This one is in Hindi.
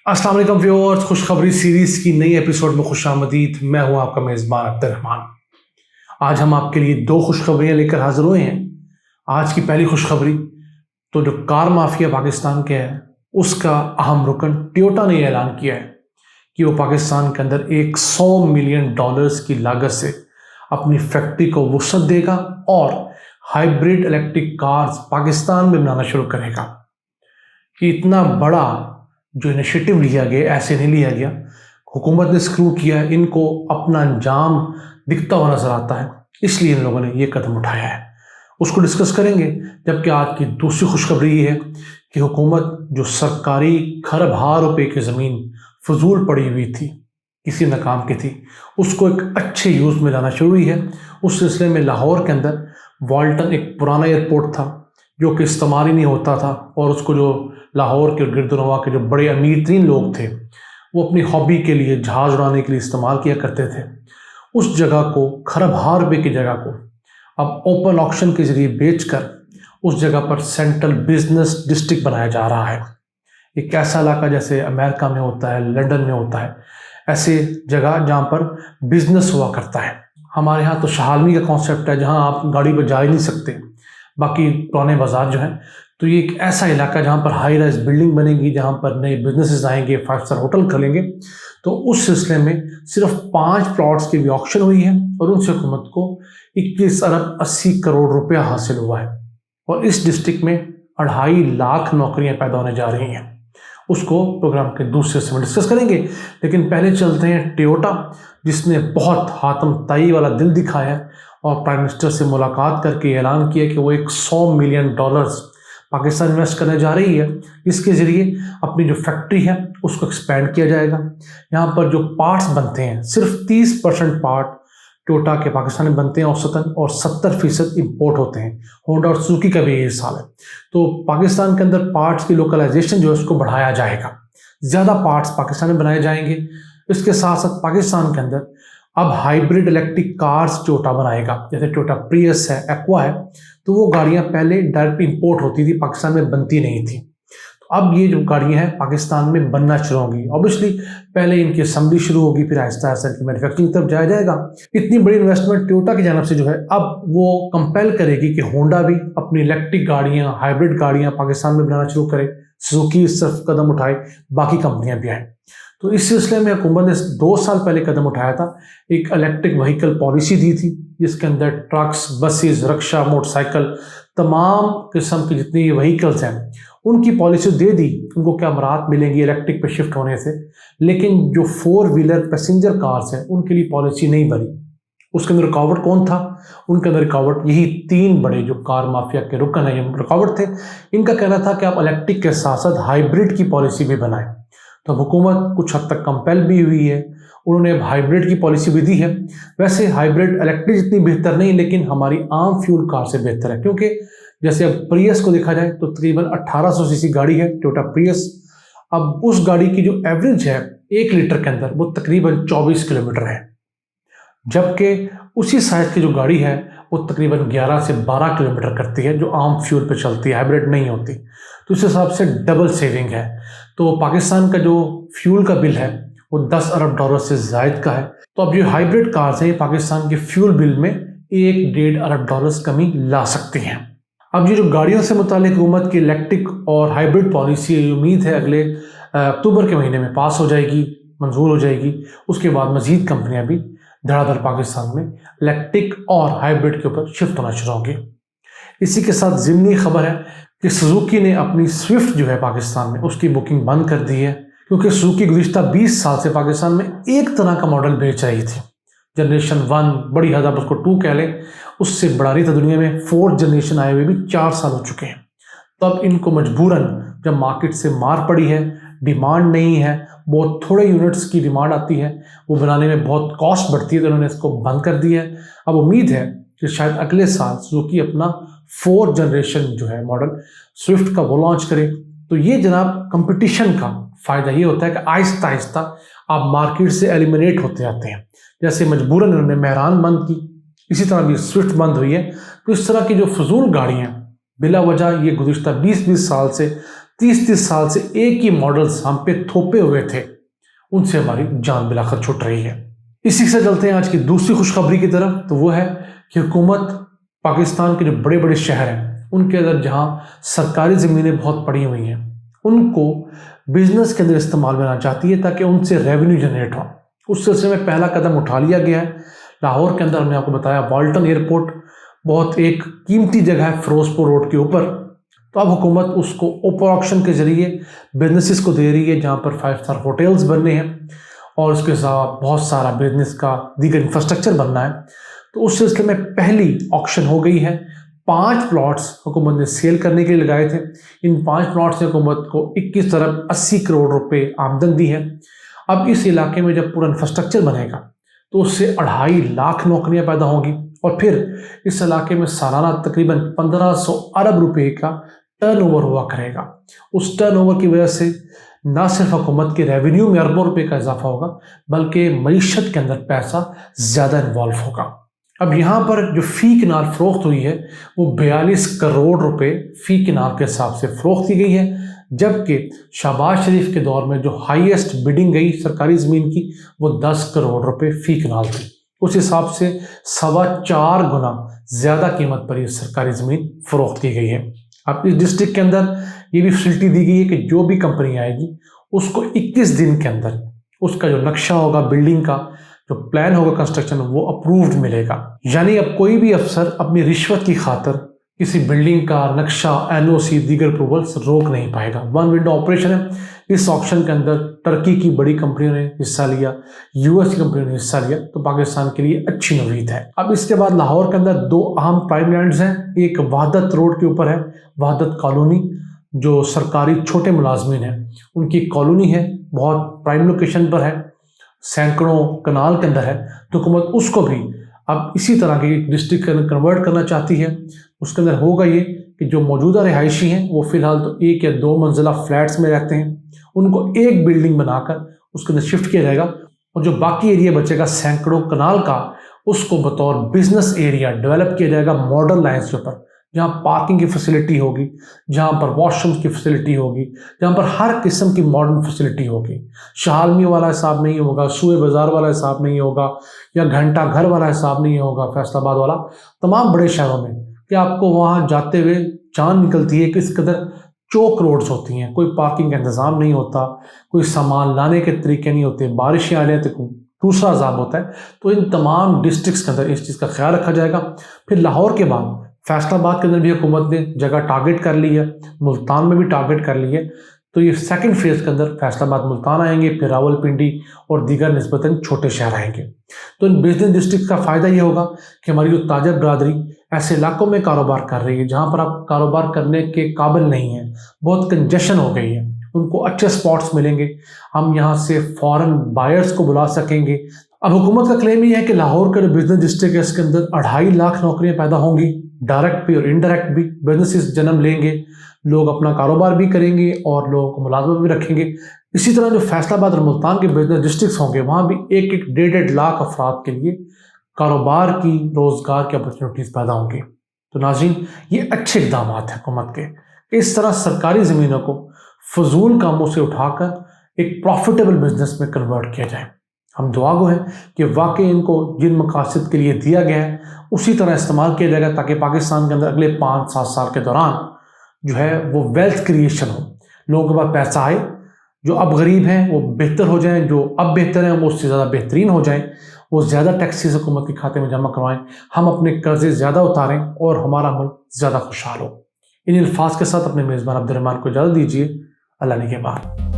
अस्सलाम वालेकुम व्यूअर्स, खुशखबरी सीरीज की नई एपिसोड में खुशामदीद। मैं हूं आपका मेज़बान अब्दुर्रहमान। आज हम आपके लिए दो खुशखबरियां लेकर हाजिर हुए हैं। आज की पहली खुशखबरी तो जो कार माफिया पाकिस्तान के है उसका अहम रुकन टोयोटा ने ऐलान किया है कि वो पाकिस्तान के अंदर $100 मिलियन की लागत से अपनी फैक्ट्री को वसअत देगा और हाइब्रिड इलेक्ट्रिक कार्स पाकिस्तान में बनाना शुरू करेगा। कि इतना बड़ा जो इनिशिएटिव लिया गया ऐसे नहीं लिया गया, हुकूमत ने स्क्रू किया, इनको अपना अंजाम दिखता हुआ नजर आता है, इसलिए इन लोगों ने ये कदम उठाया है। उसको डिस्कस करेंगे। जबकि आज की दूसरी खुशखबरी ये है कि हुकूमत जो सरकारी खरबहा रुपए की ज़मीन फजूल पड़ी हुई थी, किसी न काम की थी, उसको एक अच्छे यूज़ में लाना शुरू हुई है। उस सिलसिले में लाहौर के अंदर वाल्टन एक पुराना एयरपोर्ट था जो कि इस्तेमाल ही नहीं होता था, और उसको जो लाहौर के गिरदुनवा के जो बड़े अमीर तरीन लोग थे वो अपनी हॉबी के लिए, जहाज़ उड़ाने के लिए इस्तेमाल किया करते थे। उस जगह को, खरबहा रुपए की जगह को अब ओपन ऑक्शन के ज़रिए बेचकर उस जगह पर सेंट्रल बिजनेस डिस्ट्रिक्ट बनाया जा रहा है। एक ऐसा इलाका जैसे अमेरिका में होता है, लंदन में होता है, ऐसे जगह जहाँ पर बिजनेस हुआ करता है। हमारे यहाँ तो शहालमी का कॉन्सेप्ट है जहाँ आप गाड़ी पर जा ही नहीं सकते, बाकी पुराने बाजार जो हैं। तो ये एक ऐसा इलाका जहाँ पर हाई राइज बिल्डिंग बनेगी, जहाँ पर नए बिजनेसेस आएंगे, 5 स्टार होटल खोलेंगे। तो उस सिलसिले में सिर्फ 5 प्लॉट्स की भी ऑक्शन हुई है और उनसे हुकूमत को 21 अरब 80 करोड़ रुपया हासिल हुआ है। और इस डिस्ट्रिक्ट में 2.5 लाख नौकरियां पैदा होने जा रही हैं। उसको प्रोग्राम के दूसरे हिस्से में डिस्कस करेंगे, लेकिन पहले चलते हैं टोयोटा, जिसने बहुत हातम ताई वाला दिल दिखाया है और प्राइम मिनिस्टर से मुलाकात करके ऐलान किया कि वो $100 मिलियन पाकिस्तान इन्वेस्ट करने जा रही है। इसके ज़रिए अपनी जो फैक्ट्री है उसको एक्सपेंड किया जाएगा। यहाँ पर जो पार्ट्स बनते हैं, सिर्फ 30% पार्ट टोयोटा के पाकिस्तान में बनते हैं औसतन, और 70% इंपोर्ट होते हैं। होंडा और सुजुकी का भी यही हाल है। तो पाकिस्तान के अंदर पार्ट्स की लोकलाइजेशन जो है उसको बढ़ाया जाएगा, ज़्यादा पार्ट्स पाकिस्तान में बनाए जाएंगे। इसके साथ साथ पाकिस्तान के अंदर अब हाइब्रिड इलेक्ट्रिक कार्स टोयोटा बनाएगा। जैसे टोयोटा प्रियस है, एक्वा है, तो वो गाड़ियां पहले डायरेक्ट इंपोर्ट होती थी, पाकिस्तान में बनती नहीं थी। तो अब ये जो गाड़ियां हैं पाकिस्तान में बनना शुरू होंगी। ऑब्वियसली पहले इनकी असेंबली शुरू होगी, फिर आहिस्ता आहिस्ता इनकी मैन्युफैक्चरिंग की तरफ जाया जाएगा। इतनी बड़ी इन्वेस्टमेंट टोयोटा की जानब से जो है अब वो कंपेल करेगी कि होंडा भी अपनी इलेक्ट्रिक गाड़ियाँ, हाइब्रिड गाड़ियाँ पाकिस्तान में बनाना शुरू करे, सुजुकी इस तरफ कदम उठाए, बाकी कंपनियां भी आएँ। तो इस सिलसिले में हुकूमत ने 2 साल पहले कदम उठाया था। एक इलेक्ट्रिक व्हीकल पॉलिसी दी थी जिसके अंदर ट्रक्स, बसेस, रिक्शा, मोटरसाइकिल, तमाम किस्म की जितनी व्हीकल्स हैं उनकी पॉलिसी दे दी। उनको क्या मराहत मिलेंगी इलेक्ट्रिक पे शिफ्ट होने से, लेकिन जो 4 व्हीलर पैसेंजर कार्स हैं उनके लिए पॉलिसी नहीं बनी। उसके अंदर रुकावट कौन था? उनके अंदर रुकावट यही 3 बड़े जो कार माफिया के रुकन है, ये रुकावट थे। इनका कहना था कि आप इलेक्ट्रिक के साथ साथ हाइब्रिड की पॉलिसी भी बनाएं। तो हुकूमत कुछ हद तक कंपेल भी हुई है, उन्होंने हाइब्रिड की पॉलिसी भी दी है। वैसे हाइब्रिड इलेक्ट्रिक जितनी बेहतर नहीं, लेकिन हमारी आम फ्यूल कार से बेहतर है, क्योंकि जैसे अब प्रियस को देखा जाए तो तकरीबन 1800 सीसी गाड़ी है टोयोटा प्रियस। अब उस गाड़ी की जो एवरेज है 1 लीटर के अंदर वो तकरीबन 24 किलोमीटर है, जबकि उसी साइज की जो गाड़ी है वो तकरीबन 11 से 12 किलोमीटर करती है, जो आम फ्यूल पे चलती है, हाइब्रिड नहीं होती। तो इस हिसाब से डबल सेविंग है। तो पाकिस्तान का जो फ्यूल का बिल है वो $10 अरब से जायद का है। तो अब जो हाइब्रिड कार्स हैं पाकिस्तान के फ्यूल बिल में $1-1.5 अरब कमी ला सकती हैं। अब ये जो गाड़ियों से मुतालिक हुकूमत की इलेक्ट्रिक और हाइब्रिड पॉलिसी, उम्मीद है अगले अक्टूबर के महीने में पास हो जाएगी, मंजूर हो जाएगी। उसके बाद मजीद कंपनियां भी धड़ाधड़ पाकिस्तान में इलेक्ट्रिक और हाइब्रिड के ऊपर शिफ्ट होना शुरू होंगी। इसी के साथ ज़िमनी खबर है कि सुजुकी ने अपनी स्विफ्ट जो है पाकिस्तान में उसकी बुकिंग बंद कर दी है, क्योंकि सुजुकी गुज़िश्ता 20 साल से पाकिस्तान में एक तरह का मॉडल बेच रही थी। जनरेशन 1, बड़ी हद आप उसको 2 कह लें, उससे बढ़ा रही था दुनिया में। 4th जनरेशन आए हुए भी 4 साल हो चुके हैं। तब इनको मजबूरन, जब मार्केट से मार पड़ी है, डिमांड नहीं है, बहुत थोड़े यूनिट्स की डिमांड आती है, वो बनाने में बहुत कॉस्ट बढ़ती है, तो उन्होंने इसको बंद कर दिया है। अब उम्मीद है कि शायद अगले साल सुजुकी अपना 4th जनरेशन जो है मॉडल स्विफ्ट का वो लॉन्च करे। तो ये जनाब कंपटीशन का फ़ायदा ये होता है कि आहिस्ता आहिस्ता आप मार्केट से एलिमिनेट होते जाते हैं। जैसे मजबूरन उन्होंने मेहरान बंद की, इसी तरह भी स्विफ्ट बंद हुई है। तो इस तरह की जो फजूल गाड़ियाँ बिला वजह ये गुज़िश्ता 20-20 साल से 30-30 साल से एक ही मॉडल्स हम पे थोपे हुए थे, उनसे हमारी जान बिलाकर छूट रही है। इसी से चलते हैं आज की दूसरी खुशखबरी की तरफ। तो वो है कि हुकूमत पाकिस्तान के जो बड़े बड़े शहर हैं उनके अंदर जहां सरकारी ज़मीनें बहुत पड़ी हुई हैं उनको बिजनेस के अंदर इस्तेमाल में लाना चाहती है ताकि उनसे रेवेन्यू जनरेट हो। उस सिलसिले में पहला कदम उठा लिया गया है। लाहौर के अंदर हमने आपको बताया वाल्टन एयरपोर्ट बहुत एक कीमती जगह है फिरोजपुर रोड के ऊपर। तो अब हुकूमत उसको ओपन ऑक्शन के जरिए बिजनेसेस को दे रही है जहाँ पर 5 स्टार होटल्स बनने हैं और उसके साथ बहुत सारा बिजनेस का दीगर इंफ्रास्ट्रक्चर बनना है। तो उस सिलसिले में पहली ऑक्शन हो गई है। 5 प्लॉट्स हुकूमत ने सेल करने के लिए लगाए थे। इन 5 प्लॉट्स ने हुकूमत को 21 अरब 80 करोड़ रुपए आमदन दी है। अब इस इलाके में जब पूरा इंफ्रास्ट्रक्चर बनेगा तो उससे 2.5 लाख नौकरियां पैदा होंगी और फिर इस इलाके में सालाना तकरीबन 1500 अरब रुपए का टर्नओवर हुआ करेगा। उस टर्नओवर की वजह से न सिर्फ हुकूमत के रेवेन्यू में अरबों रुपए का इजाफा होगा बल्कि मईशत के अंदर पैसा ज़्यादा इन्वॉल्व होगा। अब यहाँ पर जो फ़ी किनाल फ़रोख्त हुई है वो 42 करोड़ रुपए फ़ी किनाल के हिसाब से फ़रोख्त की गई है, जबकि शहबाज शरीफ के दौर में जो हाईएस्ट बिडिंग गई सरकारी ज़मीन की वो 10 करोड़ रुपए फ़ी किनाल थी। उस हिसाब से 4.25 गुना ज़्यादा कीमत पर ये सरकारी ज़मीन फ़रोख्त की गई है। अब इस डिस्ट्रिक्ट के अंदर ये भी फैसिलिटी दी गई है कि जो भी कंपनी आएगी उसको 21 दिन के अंदर उसका जो नक्शा होगा बिल्डिंग का जो प्लान होगा कंस्ट्रक्शन वो अप्रूव्ड मिलेगा। यानी अब कोई भी अफसर अपनी रिश्वत की खातर किसी बिल्डिंग का नक्शा एनओसी दीगर अप्रूवल्स रोक नहीं पाएगा। वन विंडो ऑपरेशन है। इस ऑक्शन के अंदर टर्की की बड़ी कंपनियों ने हिस्सा लिया, यूएस की कंपनियों ने हिस्सा लिया, तो पाकिस्तान के लिए अच्छी नवीद है। अब इसके बाद लाहौर के अंदर 2 अहम प्राइम लैंड्स हैं। एक वहादत रोड के ऊपर है वहादत कॉलोनी, जो सरकारी छोटे मुलाजमीन हैं उनकी कॉलोनी है, बहुत प्राइम लोकेशन पर है, सैकड़ों कनाल के अंदर है। तो हुकूमत उसको भी अब इसी तरह के डिस्ट्रिक्ट के अंदर कन्वर्ट करना चाहती है। उसके अंदर होगा ये कि जो मौजूदा रिहायशी हैं वो फ़िलहाल तो 1 या 2 मंजिला फ्लैट्स में रहते हैं, उनको एक बिल्डिंग बनाकर उसके अंदर शिफ्ट किया जाएगा और जो बाकी एरिया बचेगा सैकड़ों कनाल का उसको बतौर बिजनेस एरिया डेवलप किया जाएगा मॉडल लाइन्स के ऊपर, जहाँ पार्किंग की फैसिलिटी होगी, जहाँ पर वॉशरूम की फैसिलिटी होगी, जहाँ पर हर किस्म की मॉडर्न फैसिलिटी होगी। शालमी वाला हिसाब नहीं होगा, सूए बाज़ार वाला हिसाब नहीं होगा या घंटा घर वाला हिसाब नहीं होगा फैसलाबाद वाला। तमाम बड़े शहरों में कि आपको वहाँ जाते हुए जान निकलती है कि इस कदर चौक रोड्स होती हैं, कोई पार्किंग का इंतज़ाम नहीं होता, कोई सामान लाने के तरीके नहीं होते, बारिशें आ जाए तो दूसरा अजाब होता है। तो इन तमाम डिस्ट्रिक्ट्स के अंदर इस चीज़ का ख्याल रखा जाएगा। फिर लाहौर के बाद फैसलाबाद के अंदर भी हुकूमत ने जगह टारगेट कर ली है, मुल्तान में भी टारगेट कर ली है। तो ये सेकंड फेज़ के अंदर फैसलाबाद मुल्तान आएंगे, फिर रावलपिंडी और दीगर निस्बतन छोटे शहर आएंगे। तो इन बिजनेस डिस्ट्रिक्ट का फ़ायदा ये होगा कि हमारी जो ताजर बरादरी ऐसे इलाकों में कारोबार कर रही है जहाँ पर आप कारोबार करने के काबिल नहीं हैं, बहुत कंजेशन हो गई है, उनको अच्छे स्पॉट्स मिलेंगे। हम यहाँ से फॉरेन बायर्स को बुला सकेंगे। अब हुकूमत का क्लेम ये है कि लाहौर का जो बिजनेस डिस्ट्रिक्ट है इसके अंदर 2.5 लाख नौकरियाँ पैदा होंगी, डायरेक्ट भी और इनडायरेक्ट भी बिजनेसेस जन्म लेंगे, लोग अपना कारोबार भी करेंगे और लोगों को मुलाजमत भी रखेंगे। इसी तरह जो फैसलाबाद और मुल्तान के बिजनेस डिस्ट्रिक्ट्स होंगे वहाँ भी 1-1, 1.5 लाख अफराद के लिए कारोबार की रोज़गार की अपॉर्चुनिटीज़ पैदा होंगी। तो नाज़रीन ये अच्छे इक़दाम हैं हुकूमत के, इस तरह सरकारी ज़मीनों को फजूल कामों से उठाकर एक प्रॉफिटेबल बिजनेस में कन्वर्ट किया जाए। हम दुआ गो हैं कि वाकई इनको जिन मकासद के लिए दिया गया है उसी तरह इस्तेमाल किया जाएगा ताकि पाकिस्तान के अंदर अगले 5-7 साल के दौरान जो है वो वेल्थ क्रिएशन हो, लोगों के पास पैसा आए, जो अब गरीब हैं वो बेहतर हो जाएं, जो अब बेहतर हैं वो उससे ज़्यादा बेहतरीन हो जाएं, वो ज़्यादा टैक्सेस हुकूमत के खाते में जमा करवाएं, हम अपने कर्जे ज़्यादा उतारें और हमारा मुल्क ज़्यादा खुशहाल हो। इन अल्फाज के साथ अपने मेज़बान अब्दुर्रहमान को इजाज़त दीजिए। अल्लाह निगहबान।